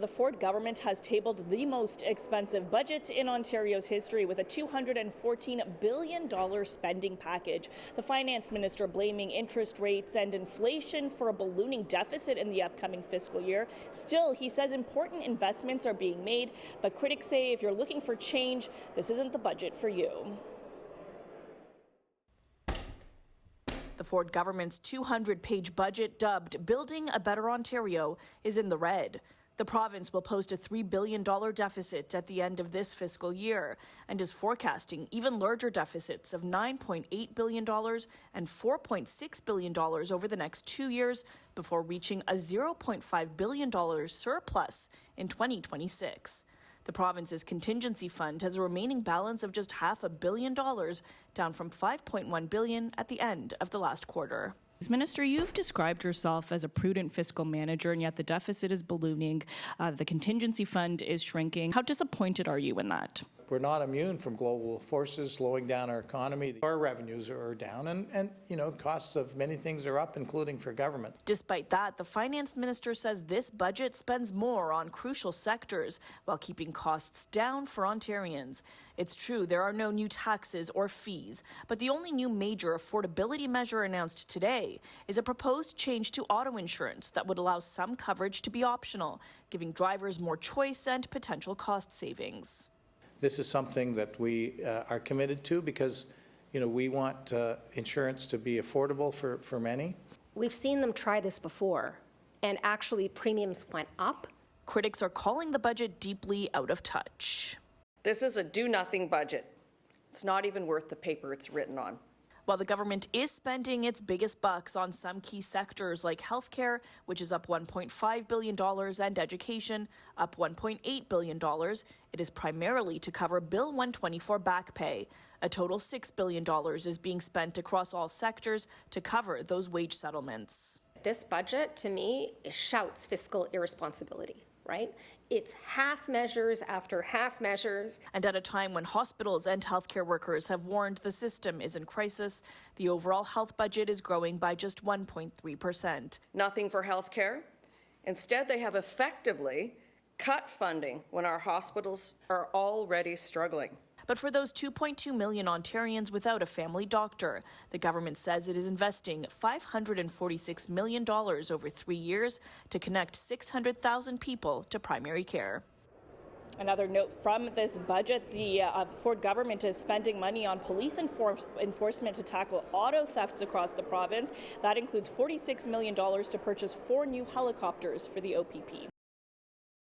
the Ford government has tabled the most expensive budget in Ontario's history with a $214 billion spending package. The finance minister blaming interest rates and inflation for a ballooning deficit in the upcoming fiscal year. Still, he says important investments are being made, but critics say if you're looking for change, this isn't the budget for you. The Ford government's 200-page budget, dubbed Building a Better Ontario, is in the red. The province will post a $3 billion deficit at the end of this fiscal year and is forecasting even larger deficits of $9.8 billion and $4.6 billion over the next 2 years before reaching a $0.5 billion surplus in 2026. The province's contingency fund has a remaining balance of just $500 million, down from $5.1 billion at the end of the last quarter. Minister, you've described yourself as a prudent fiscal manager, and yet the deficit is ballooning. The contingency fund is shrinking. How disappointed are you in that? We're not immune from global forces slowing down our economy. Our revenues are down, and the costs of many things are up, including for government. Despite that, the finance minister says this budget spends more on crucial sectors while keeping costs down for Ontarians. It's true, there are no new taxes or fees, but the only new major affordability measure announced today is a proposed change to auto insurance that would allow some coverage to be optional, giving drivers more choice and potential cost savings. This is something that we are committed to because, we want insurance to be affordable for many. We've seen them try this before, and actually premiums went up. Critics are calling the budget deeply out of touch. This is a do-nothing budget. It's not even worth the paper it's written on. While the government is spending its biggest bucks on some key sectors like healthcare, which is up $1.5 billion, and education, up $1.8 billion, it is primarily to cover Bill 124 back pay. A total $6 billion is being spent across all sectors to cover those wage settlements. This budget, to me, shouts fiscal irresponsibility, right? It's half measures after half measures. And at a time when hospitals and healthcare workers have warned the system is in crisis, the overall health budget is growing by just 1.3%. Nothing for healthcare. Instead, they have effectively cut funding when our hospitals are already struggling. But for those 2.2 million Ontarians without a family doctor, the government says it is investing $546 million over 3 years to connect 600,000 people to primary care. Another note from this budget, the Ford government is spending money on police enforcement to tackle auto thefts across the province. That includes $46 million to purchase 4 new helicopters for the OPP.